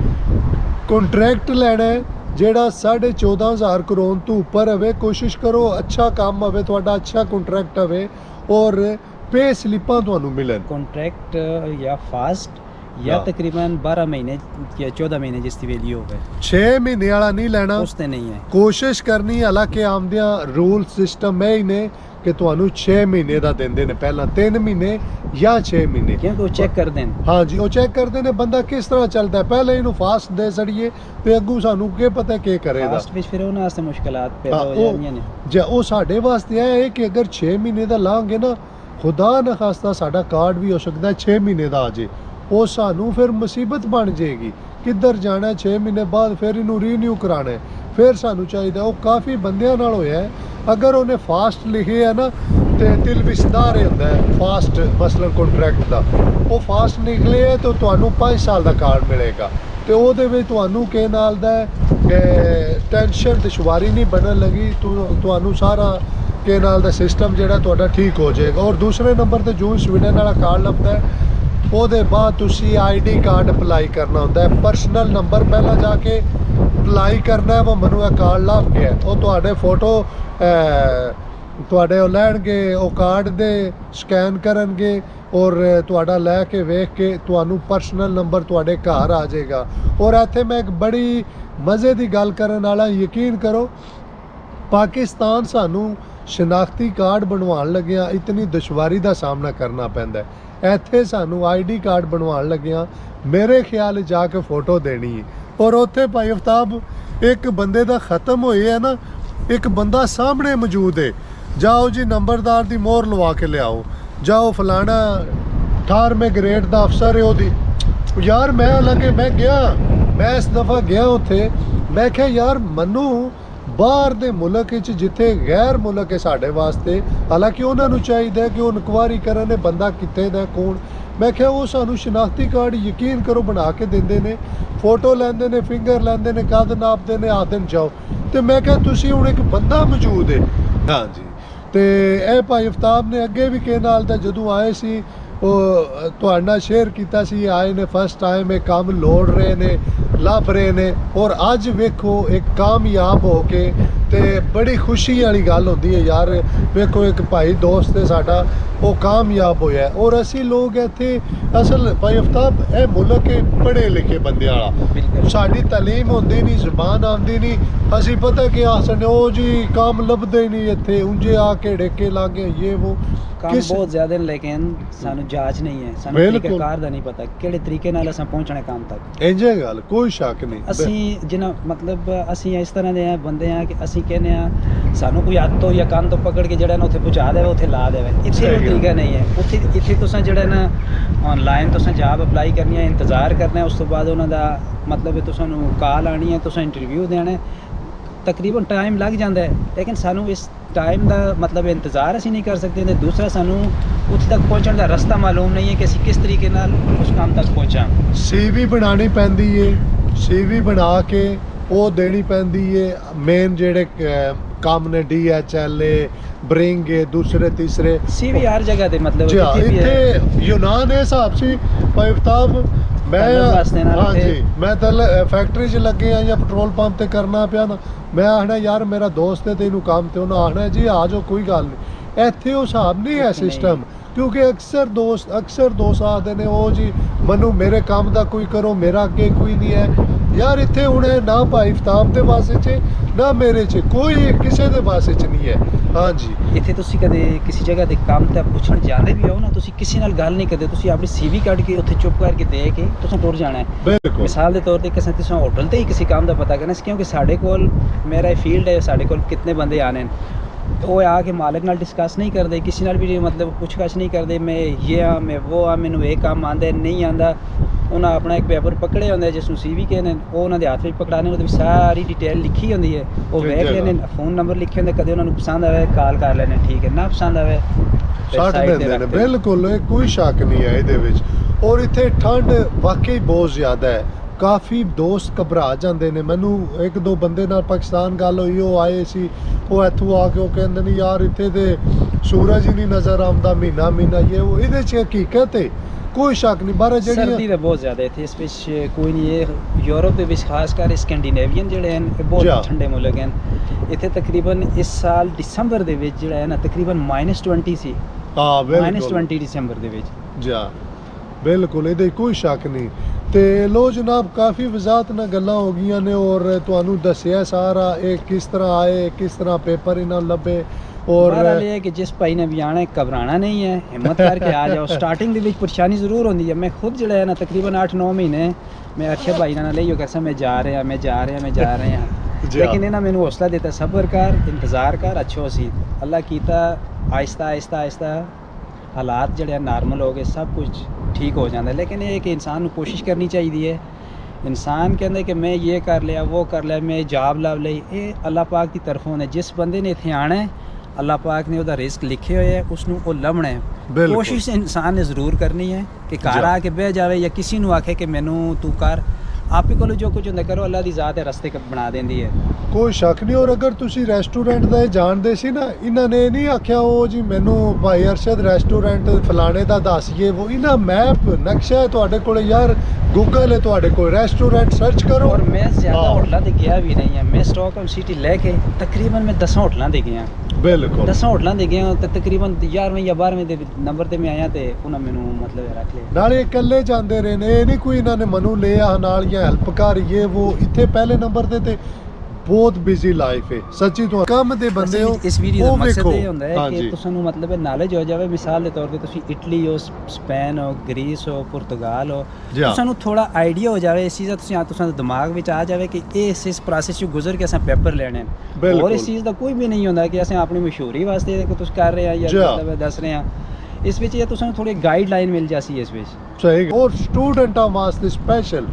ਕੰਟਰੈਕਟ ਲੈਣਾ ਜਿਹੜਾ 14,500 ਕਰੋਨ ਤੋਂ ਉੱਪਰ ਹੋਵੇ, ਕੋਸ਼ਿਸ਼ ਕਰੋ ਅੱਛਾ ਕੰਮ ਹੋਵੇ ਤੁਹਾਡਾ, ਅੱਛਾ ਕੰਟਰੈਕਟ ਹੋਵੇ ਔਰ ਪੇ ਸਲਿੱਪਾਂ ਤੁਹਾਨੂੰ ਮਿਲਣ। ਕੰਟਰੈਕਟ ਜਾਂ ਫਾਸਟ या हाँ। तकरीबन 12 महीने या 14 महीने जिसकी वैल्यू हो गए 6 ਮਹੀਨੇ ਵਾਲਾ ਨਹੀਂ ਲੈਣਾ उसते नहीं है ਕੋਸ਼ਿਸ਼ ਕਰਨੀ ਹਾਲਾਂਕਿ ਆਮਦਿਆਂ ਰੂਲ ਸਿਸਟਮ ਇਹ ਹੀ ਨੇ ਕਿ ਤੁਹਾਨੂੰ 6 ਮਹੀਨੇ ਦਾ ਦਿੰਦੇ ਨੇ ਪਹਿਲਾਂ 3 ਮਹੀਨੇ ਜਾਂ 6 ਮਹੀਨੇ क्योंकि वो चेक कर दें ਹਾਂਜੀ ਉਹ ਚੈੱਕ ਕਰਦੇ ਨੇ ਬੰਦਾ ਕਿਸ ਤਰ੍ਹਾਂ ਚੱਲਦਾ ਹੈ। ਪਹਿਲੇ ਇਹਨੂੰ ਫਾਸਟ ਦੇ ਛੜੀਏ ਤੇ ਅੱਗੂ ਸਾਨੂੰ ਕੀ ਪਤਾ ਕੀ ਕਰੇਗਾ फास्ट भी फिर उन्हें वास्ते मुश्किलात पैदा हाँ, हो वो- जाएंगी ने ਜੇ ਉਹ ਸਾਡੇ ਵਾਸਤੇ ਇਹ ਹੈ ਕਿ ਅਗਰ 6 ਮਹੀਨੇ ਦਾ ਲਾਂਗੇ ਨਾ ਖੁਦਾ ਨਾ ਖਾਸਤਾ ਸਾਡਾ ਕਾਰਡ ਵੀ ਹੋ ਸਕਦਾ 6 ਮਹੀਨੇ ਦਾ ਆ ਜੇ ਉਹ ਸਾਨੂੰ ਫਿਰ ਮੁਸੀਬਤ ਬਣ ਜਾਏਗੀ ਕਿੱਧਰ ਜਾਣਾ 6 ਮਹੀਨੇ ਬਾਅਦ ਫਿਰ ਇਹਨੂੰ ਰੀਨਿਊ ਕਰਾਣਾ ਹੈ ਫਿਰ ਸਾਨੂੰ ਚਾਹੀਦਾ ਉਹ ਕਾਫੀ ਬੰਦਿਆਂ ਨਾਲ ਹੋਇਆ ਹੈ ਅਗਰ ਉਹਨੇ ਫਾਸਟ ਲਿਖੇ ਹੈ ਨਾ ਤੇ ਦਿਲ ਵਿਸਦਾਰ ਹੁੰਦਾ ਹੈ ਫਾਸਟ ਮਸਲਨ ਕੰਟਰੈਕਟ ਦਾ ਉਹ ਫਾਸਟ ਨਿਕਲੇ ਹੈ ਤਾਂ ਤੁਹਾਨੂੰ 5 ਸਾਲ ਦਾ ਕਾਰਡ ਮਿਲੇਗਾ ਤੇ ਉਹਦੇ ਵਿੱਚ ਤੁਹਾਨੂੰ ਕੀ ਨਾਲ ਦਾ ਟੈਨਸ਼ਨ ਦੁਸ਼ਵਾਰੀ ਨਹੀਂ ਬਣਨ ਲੱਗੀ ਤੁਹਾਨੂੰ ਸਾਰਾ ਕੇ ਨਾਲ ਦਾ ਸਿਸਟਮ ਜਿਹੜਾ ਤੁਹਾਡਾ ਠੀਕ ਹੋ ਜਾਏਗਾ ਔਰ ਦੂਸਰੇ ਨੰਬਰ ਤੇ ਜੋ ਸਵੀਡਨ ਵਾਲਾ ਕਾਰਡ ਲੱਭਦਾ ਹੈ ਉਹਦੇ ਬਾਅਦ ਤੁਸੀਂ ਆਈਡੀ ਕਾਰਡ ਅਪਲਾਈ ਕਰਨਾ ਹੁੰਦਾ ਹੈ ਪਰਸਨਲ ਨੰਬਰ ਪਹਿਲਾਂ ਜਾ ਕੇ ਅਪਲਾਈ ਕਰਨਾ ਹੈ ਉਹ ਮੈਨੂੰ ਇਹ ਕਾਰਡ ਲੱਭ ਗਿਆ ਉਹ ਤੁਹਾਡੇ ਫੋਟੋ ਤੁਹਾਡੇ ਉਹ ਲੈਣਗੇ ਉਹ ਕਾਰਡ ਦੇ ਸਕੈਨ ਕਰਨਗੇ ਔਰ ਤੁਹਾਡਾ ਲੈ ਕੇ ਵੇਖ ਕੇ ਤੁਹਾਨੂੰ ਪਰਸਨਲ ਨੰਬਰ ਤੁਹਾਡੇ ਘਰ ਆ ਜਾਏਗਾ ਔਰ ਇੱਥੇ ਮੈਂ ਇੱਕ ਬੜੀ ਮਜ਼ੇ ਦੀ ਗੱਲ ਕਰਨ ਵਾਲਾ ਯਕੀਨ ਕਰੋ ਪਾਕਿਸਤਾਨ ਸਾਨੂੰ ਸ਼ਨਾਖਤੀ ਕਾਰਡ ਬਣਵਾਉਣ ਲੱਗਿਆ ਇਤਨੀ ਦੁਸ਼ਵਾਰੀ ਦਾ ਸਾਹਮਣਾ ਕਰਨਾ ਪੈਂਦਾ ਹੈ ਇੱਥੇ ਸਾਨੂੰ ਆਈਡੀ ਕਾਰਡ ਬਣਵਾਉਣ ਲੱਗਿਆ ਮੇਰੇ ਖਿਆਲ ਜਾ ਕੇ ਫੋਟੋ ਦੇਣੀ ਹੈ ਔਰ ਉੱਥੇ ਭਾਈ ਅਫਤਾਬ ਇੱਕ ਬੰਦੇ ਦਾ ਖਤਮ ਹੋਏ ਹੈ ਨਾ ਇੱਕ ਬੰਦਾ ਸਾਹਮਣੇ ਮੌਜੂਦ ਹੈ ਜਾਓ ਜੀ ਨੰਬਰਦਾਰ ਦੀ ਮੋਹਰ ਲਵਾ ਕੇ ਲਿਆਓ ਜਾਓ ਫਲਾਣਾ 18ਵੇਂ ਗ੍ਰੇਡ ਦਾ ਅਫਸਰ ਹੈ ਉਹਦੀ ਯਾਰ ਮੈਂ ਲੱਗੇ ਮੈਂ ਇਸ ਦਫਾ ਗਿਆ ਉੱਥੇ ਮੈਂ ਕਿਹਾ ਯਾਰ ਮੈਨੂੰ ਬਾਹਰ ਦੇ ਮੁਲਕ ਵਿੱਚ ਜਿੱਥੇ ਗੈਰ ਮੁਲਕ ਹੈ ਸਾਡੇ ਵਾਸਤੇ ਹਾਲਾਂਕਿ ਉਹਨਾਂ ਨੂੰ ਚਾਹੀਦਾ ਕਿ ਉਹ ਇਨਕੁਆਇਰੀ ਕਰਨ ਇਹ ਬੰਦਾ ਕਿੱਥੇ ਦਾ ਕੌਣ ਮੈਂ ਕਿਹਾ ਉਹ ਸਾਨੂੰ ਸ਼ਨਾਖਤੀ ਕਾਰਡ ਯਕੀਨ ਕਰੋ ਬਣਾ ਕੇ ਦਿੰਦੇ ਨੇ ਫੋਟੋ ਲੈਂਦੇ ਨੇ ਫਿੰਗਰ ਲੈਂਦੇ ਨੇ ਕੱਦ ਨਾਪਦੇ ਨੇ ਆਖਦੇ ਨੇ ਜਾਓ ਤੇ ਮੈਂ ਕਿਹਾ ਤੁਸੀਂ ਹੁਣ ਇੱਕ ਬੰਦਾ ਮੌਜੂਦ ਹੈ ਹਾਂਜੀ ਤੇ ਇਹ ਭਾਈ ਅਫਤਾਬ ਨੇ ਅੱਗੇ ਵੀ ਕਿ ਨਾਲ ਦਾ ਜਦੋਂ ਆਏ ਸੀ ਉਹ ਤੁਹਾਡੇ ਨਾਲ ਸ਼ੇਅਰ ਕੀਤਾ ਸੀ ਆਏ ਨੇ ਫਸਟ ਟਾਈਮ ਇਹ ਕੰਮ ਲੋੜ ਰਹੇ ਨੇ ਲੱਭ ਰਹੇ ਨੇ ਔਰ ਅੱਜ ਵੇਖੋ ਇੱਕ ਕਾਮਯਾਬ ਹੋ ਕੇ ਤੇ ਬੜੀ ਖੁਸ਼ੀ ਵਾਲੀ ਗੱਲ ਹੁੰਦੀ ਹੈ ਯਾਰ ਵੇਖੋ ਇੱਕ ਭਾਈ ਦੋਸਤ ਹੈ ਸਾਡਾ ਉਹ ਕਾਮਯਾਬ ਹੋਇਆ ਔਰ ਅਸੀਂ ਲੋਕ ਇੱਥੇ ਅਸਲ ਭਾਈ ਅਫਤਾਬ ਇਹ ਮੁਲਕ ਹੈ ਪੜ੍ਹੇ ਲਿਖੇ ਬੰਦਿਆਂ ਵਾਲਾ ਸਾਡੀ ਤਾਲੀਮ ਹੁੰਦੀ ਨਹੀਂ ਜ਼ੁਬਾਨ ਆਉਂਦੀ ਨਹੀਂ ਅਸੀਂ ਪਤਾ ਕਿ ਆਸਨ ਉਹ ਜੀ ਕੰਮ ਲੱਭਦੇ ਨਹੀਂ ਇੱਥੇ ਉਂਝੇ ਆ ਕੇ ਢੇਕੇ ਲਾਗੇ ਇਹ ਉਹ काम बहुत ज्यादा ने लेकिन सानू जांच नहीं है सानू तरीकेकार दा नहीं पता केड़े तरीके नाल असां पहुंचने काम तक ਇੰਜੇ ਗੱਲ ਕੋਈ ਸ਼ੱਕ ਨਹੀਂ ਅਸੀਂ ਜਿਨਾ ਮਤਲਬ ਅਸੀਂ ਇਸ ਤਰ੍ਹਾਂ ਦੇ ਬੰਦੇ ਆ ਕਿ ਅਸੀਂ ਕਹਿੰਦੇ ਆ ਸਾਨੂੰ ਕੋਈ ਹੱਥ ਤੋਂ ਜਾਂ ਕੰਨ ਤੋਂ ਪਕੜ ਕੇ ਜਿਹੜਾ ਨਾ ਉੱਥੇ ਪਹੁੰਚਾ ਦੇਵੇ ਉੱਥੇ ਲਾ ਦੇਵੇ ਇੱਥੇ ਉਹ ਤਰੀਕਾ ਨਹੀਂ ਹੈ ਇੱਥੇ ਤੁਸੀਂ ਜਿਹੜਾ ਨਾ ਆਨਲਾਈਨ ਤੁਸੀਂ ਜੌਬ ਅਪਲਾਈ ਕਰਨੀ ਹੈ ਇੰਤਜ਼ਾਰ ਕਰਨਾ ਹੈ ਉਸ ਤੋਂ ਬਾਅਦ ਉਹਨਾਂ ਦਾ ਮਤਲਬ ਹੈ ਤੁਹਾਨੂੰ ਕਾਲ ਆਣੀ ਹੈ ਤੁਸੀਂ ਇੰਟਰਵਿਊ ਦੇਣਾ ਹੈ ਤਕਰੀਬਨ ਟਾਈਮ ਲੱਗ ਜਾਂਦਾ ਹੈ ਲੇਕਿਨ ਸਾਨੂੰ ਇਸ टाइम का मतलब इंतज़ार असी नहीं कर सकते तो दूसरा सानू उत्थे तक पहुँचने का रस्ता मालूम नहीं है कि असी किस तरीके नाल उस काम तक पहुँचा CV बनानी पैंदी है CV बना के वो देनी पैंदी है मेन जेड़े काम ने DHL ब्रिंग दूसरे तीसरे CV हर जगह ते मतलब इत्थे यूनान है हिसाब से भाई अफ्ताब मैं हाँ जी मैं तल फैक्ट्री च लगे हाँ या पेट्रोल पंप ते करना पिया ना मैं आखना यार मेरा दोस्त है तेनू काम ते उन्हें आखना जी आ जाओ कोई गल नहीं इत्थे वो हिसाब नहीं है सिस्टम क्योंकि अक्सर दोस्त आखते ने ओ जी मनु मेरे काम दा कोई करो मेरा अगे कोई नहीं है यार इत्थे हुणे ना भाई अफ्ताब दे वास्ते च ना मेरे च कोई किसी दे वास्ते च नहीं है हाँ जी ਇੱਥੇ ਤੁਸੀਂ ਕਦੇ ਕਿਸੇ ਜਗ੍ਹਾ ਤੇ ਕੰਮ ਤੇ ਪੁੱਛਣ ਜਾਂਦੇ ਵੀ ਹੋ ਨਾ ਤੁਸੀਂ ਕਿਸੇ ਨਾਲ ਗੱਲ ਨਹੀਂ ਕਰਦੇ ਤੁਸੀਂ ਆਪਣੀ CV ਕੱਢ ਕੇ ਉੱਥੇ ਚੁੱਪ ਕਰਕੇ ਦੇ ਕੇ ਤੁਸੀਂ ਟੁਰ ਜਾਣਾ ਹੈ ਬਿਲਕੁਲ ਮਿਸਾਲ ਦੇ ਤੌਰ ਤੇ ਕਿਸੇ ਤੁਸੀਂ ਹੋਟਲ ਤੇ ਹੀ ਕਿਸੇ ਕੰਮ ਦਾ ਪਤਾ ਕਰਨਾ ਕਿਉਂਕਿ ਸਾਡੇ ਕੋਲ ਮੇਰਾ ਫੀਲਡ ਹੈ ਸਾਡੇ ਕੋਲ ਕਿੰਨੇ ਬੰਦੇ ਆਣੇ ਨੇ ਉਹ ਆ ਕੇ ਮਾਲਕ ਨਾਲ ਡਿਸਕਸ ਨਹੀਂ ਕਰਦੇ ਕਿਸੇ ਨਾਲ ਵੀ ਮਤਲਬ ਪੁੱਛਗਛ ਨਹੀਂ ਕਰਦੇ ਮੈਂ ਇਹ ਆ ਮੈਂ ਉਹ ਆ ਮੈਨੂੰ ਇਹ ਕੰਮ ਆਂਦਾ ਨਹੀਂ ਆਂਦਾ ਉਹਨਾਂ ਆਪਣਾ ਇੱਕ ਪੇਪਰ ਪਕੜੇ ਹੁੰਦੇ ਜਿਸ ਨੂੰ CV ਕਹਿੰਦੇ ਉਹ ਉਹਨਾਂ ਦੇ ਹੱਥ ਵਿੱਚ ਪਕੜਾਣੇ ਉਹਦੇ ਵਿੱਚ ਸਾਰੀ ਡਿਟੇਲ ਲਿਖੀ ਹੁੰਦੀ ਹੈ ਉਹ ਵੇਖ ਲੈਣੇ ਫੋਨ ਨੰਬਰ ਲਿਖੇ ਹੁੰਦੇ ਕਦੇ ਉਹਨਾਂ ਨੂੰ ਪਸੰਦ ਆਵੇ ਕਾਲ ਕਰ ਲੈਣੇ ਠੀਕ ਹੈ ਨਾ ਪਸੰਦ ਆਵੇ ਛੱਡ ਦਿੰਦੇ ਨੇ ਬਿਲਕੁਲ ਕੋਈ ਸ਼ੱਕ ਨਹੀਂ ਹੈ ਇਹਦੇ ਵਿੱਚ ਔਰ ਇੱਥੇ ਠੰਡ ਵਾਕਈ ਬਹੁਤ ਜ਼ਿਆਦਾ ਹੈ ਕਾਫੀ ਦੋਸਤ ਘਬਰਾ ਜਾਂਦੇ ਨੇ ਮੈਨੂੰ ਇੱਕ ਦੋ ਬੰਦੇ ਨਾਲ ਪਾਕਿਸਤਾਨ ਗੱਲ ਹੋਈ ਉਹ ਆਏ ਸੀ ਉਹ ਇੱਥੋਂ ਆ ਕੇ ਉਹ ਕਹਿੰਦੇ ਨੇ ਯਾਰ ਇੱਥੇ ਤੇ ਸੂਰਜ ਹੀ ਨਹੀਂ ਨਜ਼ਰ ਆਉਂਦਾ ਮਹੀਨਾ ਇਹ ਉਹ ਇਹਦੇ 'ਚ ਹਕੀਕਤ ਹੈ ਕੋਈ ਸ਼ੱਕ ਨਹੀਂ ਬਾਹਰ ਜਿਹੜੀ ਸਰਦੀ ਤਾਂ ਬਹੁਤ ਜ਼ਿਆਦਾ ਇੱਥੇ ਇਸ ਵਿੱਚ ਕੋਈ ਨਹੀਂ ਇਹ ਯੂਰਪ ਦੇ ਵਿੱਚ ਖਾਸ ਕਰ ਸਕੈਂਡੀਨੇਵੀਅਨ ਜਿਹੜੇ ਹਨ ਇਹ ਬਹੁਤ ਠੰਡੇ ਮੁਲਕ ਹਨ ਇੱਥੇ ਤਕਰੀਬਨ ਇਸ ਸਾਲ ਦਸੰਬਰ ਦੇ ਵਿੱਚ ਜਿਹੜਾ ਹੈ ਨਾ ਤਕਰੀਬਨ -20 ਸੀ ਹਾਂ ਬਿਲਕੁਲ -20 ਦਸੰਬਰ ਦੇ ਵਿੱਚ ਜਾ ਬਿਲਕੁਲ ਇਹਦੇ ਕੋਈ ਸ਼ੱਕ ਨਹੀਂ। ਤੇ ਲੋ ਜਨਾਬ, ਕਾਫੀ ਵਜ਼ਾਹਤ ਨਾਲ ਗੱਲਾਂ ਹੋ ਗਈਆਂ ਨੇ ਔਰ ਤੁਹਾਨੂੰ ਦੱਸਿਆ ਸਾਰਾ ਇਹ ਕਿਸ ਤਰ੍ਹਾਂ ਆਏ, ਕਿਸ ਤਰ੍ਹਾਂ ਪੇਪਰ ਇਹਨਾਂ ਨੂੰ ਲੱਭੇ। ਔਰ बहरहाल ये है कि जिस भाई ने भी आना है घबराना नहीं है, हिम्मत करके आ जाओ। स्टार्टिंग ਦੇ ਵਿੱਚ ਪਰੇਸ਼ਾਨੀ ਜ਼ਰੂਰ ਹੁੰਦੀ ਹੈ। मैं खुद ਜਿਹੜਾ ਹੈ ਨਾ ਤਕਰੀਬਨ 8-9 ਮਹੀਨੇ मैं अरशद भाई ਨਾਲ ਲਈਓ कैसा मैं जा रहा मैं जा रहा लेकिन ਇਹਨਾਂ ਮੈਨੂੰ ਹੌਸਲਾ ਦਿੱਤਾ, ਸਬਰ ਕਰ, ਇੰਤਜ਼ਾਰ ਕਰ, ਅੱਛੋ ਸੀ। ਅੱਲਾ ਕੀਤਾ, ਆਹਿਸਤਾ ਹਾਲਾਤ ਜਿਹੜੇ ਨਾਰਮਲ ਹੋ ਗਏ, ਸਭ ਕੁਝ ਠੀਕ ਹੋ ਜਾਂਦਾ। ਲੇਕਿਨ ਇਹ ਕਿ ਇਨਸਾਨ ਨੂੰ ਕੋਸ਼ਿਸ਼ ਕਰਨੀ ਚਾਹੀਦੀ ਹੈ। ਇਨਸਾਨ ਕਹਿੰਦਾ ਕਿ ਮੈਂ ਇਹ ਕਰ ਲਿਆ, ਉਹ ਕਰ ਲਿਆ, ਮੈਂ ਜॉब ਲੱਭ ਲਈ, ਇਹ ਅੱਲਾ ਪਾਕ ਦੀ ਤਰਫੋਂ ਹੈ। ਜਿਸ ਬੰਦੇ ਨੇ ਇੱਥੇ ਆਣਾ ਹੈ, ਅੱਲਾ ਪਾਕ ਨੇ ਉਹਦਾ ਰਿਜ਼ਕ ਲਿਖੇ ਹੋਏ ਹੈ, ਉਸ ਨੂੰ ਉਹ ਲੱਭਣਾ ਹੈ। ਕੋਸ਼ਿਸ਼ ਇਨਸਾਨ ਨੇ ਜ਼ਰੂਰ ਕਰਨੀ ਹੈ ਕਿ ਘਰ ਆ ਕੇ ਬਹਿ ਜਾਵੇ ਜਾਂ ਕਿਸੇ ਨੂੰ ਆਖੇ ਕਿ ਮੈਨੂੰ ਤੂੰ ਕਰ। ਆਪੇ ਕੋਲ ਜੋ ਕੁਝ ਹੁੰਦਾ ਕਰੋ, ਅੱਲਾ ਦੀ ਜ਼ਾਤ ਹੈ, ਰਸਤੇ ਬਣਾ ਦਿੰਦੀ ਹੈ, ਕੋਈ ਸ਼ੱਕ ਨਹੀਂ। ਔਰ ਅਗਰ ਤੁਸੀਂ ਰੈਸਟੋਰੈਂਟ ਦਾ ਇਹ ਜਾਣਦੇ ਸੀ ਨਾ, ਇਹਨਾਂ ਨੇ ਨਹੀਂ ਆਖਿਆ ਉਹ ਜੀ ਮੈਨੂੰ ਭਾਈ ਅਰਸ਼ਦ ਰੈਸਟੋਰੈਂਟ ਫਲਾਣੇ ਦਾ ਦੱਸੀਏ, ਉਹ ਇਹਨਾਂ ਮੈਪ ਨਕਸ਼ਾ ਹੈ ਤੁਹਾਡੇ ਕੋਲ ਯਾਰ, ਗੂਗਲ ਹੈ ਤੁਹਾਡੇ ਕੋਲ, ਰੈਸਟੋਰੈਂਟ ਸਰਚ ਕਰੋ। ਔਰ ਮੈਂ ਜ਼ਿਆਦਾ ਹੋਟਲਾਂ ਤੇ ਗਿਆ ਵੀ ਨਹੀਂ ਹਾਂ। ਮੈਂ ਸਟਾਕਹੋਮ ਸਿਟੀ ਲੈ ਕੇ ਤਕਰੀਬਨ ਮੈਂ 10 ਹੋਟਲਾਂ ਤੇ ਗਿਆ। ਬਿਲਕੁਲ 10 ਹੋਟਲਾਂ ਤੇ ਗਿਆ ਤੇ ਤਕਰੀਬਨ 11ਵੇਂ ਜਾਂ 12ਵੇਂ ਦੇ ਨੰਬਰ ਤੇ ਮੈਂ ਆਇਆ ਤੇ ਉਹਨਾਂ ਮੈਨੂੰ ਮਤਲਬ ਰੱਖ ਲਿਆ। ਨਾਲੇ ਇਕੱਲੇ ਜਾਂਦੇ ਰਹੇ ਨੇ, ਇਹ ਨਹੀਂ ਕੋਈ ਇਹਨਾਂ ਨੇ ਮਨੂੰ ਲਿਆ ਨਾਲ ਜਾਂ ਹੈਲਪ ਕਰ ਇਹ ਉਹ। ਇੱਥੇ ਪਹਿਲੇ ਨੰਬਰ ਤੇ ਬਹੁਤ ਬਿਜ਼ੀ ਲਾਈਫ ਹੈ ਸੱਚੀ। ਤੋਂ ਕੰਮ ਦੇ ਬੰਦੇ ਹੋ। ਇਸ ਵੀਡੀਓ ਦਾ ਮਕਸਦ ਇਹ ਹੁੰਦਾ ਹੈ ਹਾਂਜੀ। ਕਿ ਤੁਹਾਨੂੰ ਮਤਲਬ ਨੌਲੇਜ ਹੋ ਜਾਵੇ। ਮਿਸਾਲ ਦੇ ਤੌਰ ਤੇ ਤੁਸੀਂ ਇਟਲੀ ਹੋ, ਸਪੇਨ ਹੋ, ਗ੍ਰੀਸ ਹੋ, ਪੁਰਤਗਾਲ ਹੋ, ਤੁਹਾਨੂੰ ਥੋੜਾ ਆਈਡੀਆ ਹੋ ਜਾਵੇ ਇਸ ਚੀਜ਼ ਦਾ। ਤੁਸੀਂ ਦਿਮਾਗ ਵਿੱਚ ਆ ਜਾਵੇ ਕਿ ਇਸ ਪ੍ਰੋਸੈਸ ਚੋਂ ਗੁਜ਼ਰ ਕੇ ਅਸੀਂ ਪੇਪਰ ਲੈਣੇ। ਹੋਰ ਇਸ ਚੀਜ਼ ਦਾ ਕੋਈ ਵੀ ਨਹੀਂ ਹੁੰਦਾ ਕਿ ਅਸੀਂ ਆਪਣੀ ਮਸ਼ਹੂਰੀ ਵਾਸਤੇ ਕੁਝ ਕਰ ਰਹੇ ਹਾਂ ਜਾਂ ਮਤਲਬ ਦੱਸ ਰਹੇ ਹਾਂ। ਇਸ ਵਿੱਚ ਇਹ ਤੁਹਾਨੂੰ ਥੋੜੀ ਗਾਈਡਲਾਈਨ ਮਿਲ ਜਾਸੀ ਇਸ ਵਿੱਚ। ਸਹੀ। ਔਰ ਸਟੂਡੈਂਟਾਂ ਵਾਸਤੇ ਸਪੈਸ਼ਲ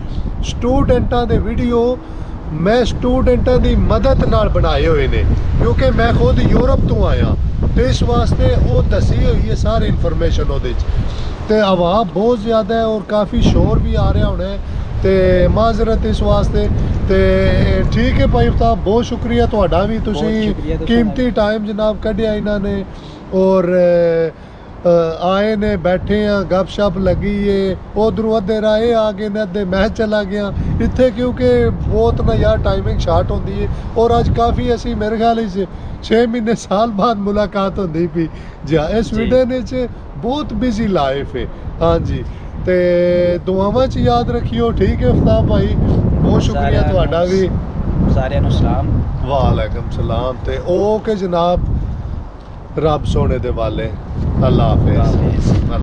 ਸਟੂਡੈਂਟਾਂ ਦੇ ਵੀਡੀਓ ਮੈਂ ਸਟੂਡੈਂਟਾਂ ਦੀ ਮਦਦ ਨਾਲ ਬਣਾਏ ਹੋਏ ਨੇ, ਕਿਉਂਕਿ ਮੈਂ ਖੁਦ ਯੂਰਪ ਤੋਂ ਆਇਆ ਤੇ ਇਸ ਵਾਸਤੇ ਉਹ ਦੱਸੀ ਹੋਈ ਹੈ ਸਾਰੀ ਇਨਫੋਰਮੇਸ਼ਨ ਉਹਦੇ 'ਚ। ਤੇ ਹਵਾ ਬਹੁਤ ਜ਼ਿਆਦਾ ਹੈ ਔਰ ਕਾਫੀ ਸ਼ੋਰ ਵੀ ਆ ਰਿਹਾ ਹੋਣਾ ਤੇ ਮਾਜ਼ਰਤ ਇਸ ਵਾਸਤੇ। ਤੇ ਠੀਕ ਹੈ ਭਾਈ ਸਾਹਿਬ, ਬਹੁਤ ਸ਼ੁਕਰੀਆ ਤੁਹਾਡਾ ਵੀ, ਤੁਸੀਂ ਕੀਮਤੀ ਟਾਈਮ ਜਨਾਬ ਕੱਢਿਆ ਇਹਨਾਂ ਨੇ ਔਰ ਆਏ ਨੇ, ਬੈਠੇ ਆ, ਗੱਪਸ਼ਪ ਲੱਗੀ ਏ। ਉਧਰੋਂ ਅੱਧੇ ਰਾਹ ਆ ਗਏ ਨੇ, ਅੱਧੇ ਮੈਂ ਚਲਾ ਗਿਆ ਇੱਥੇ, ਕਿਉਂਕਿ ਬਹੁਤ ਨਾ ਯਾਰ ਟਾਈਮਿੰਗ ਸ਼ਾਰਟ ਹੁੰਦੀ ਹੈ। ਔਰ ਅੱਜ ਕਾਫੀ ਅਸੀਂ ਮੇਰੇ ਖਿਆਲ 6 ਮਹੀਨੇ ਸਾਲ ਬਾਅਦ ਮੁਲਾਕਾਤ ਹੁੰਦੀ ਪਈ ਜੀ। ਇਸ ਸਵੀਡਨ ਵਿੱਚ ਬਹੁਤ ਬਿਜ਼ੀ ਲਾਈਫ ਹੈ। ਹਾਂਜੀ, ਤੇ ਦੁਆਵਾਂ 'ਚ ਯਾਦ ਰੱਖਿਓ। ਠੀਕ ਹੈ ਅਫਤਾਬ ਭਾਈ, ਬਹੁਤ ਸ਼ੁਕਰੀਆ ਤੁਹਾਡਾ ਵੀ। ਸਾਰਿਆਂ ਨੂੰ ਸਲਾਮ। ਵਾਲੇਕੁਮ ਸਲਾਮ। ਤੇ ਓਕੇ ਜਨਾਬ, ਰੱਬ ਸੋਨੇ ਦੇ ਵਾਲੇ। ਅੱਲਾ ਹਾਫਿਜ਼।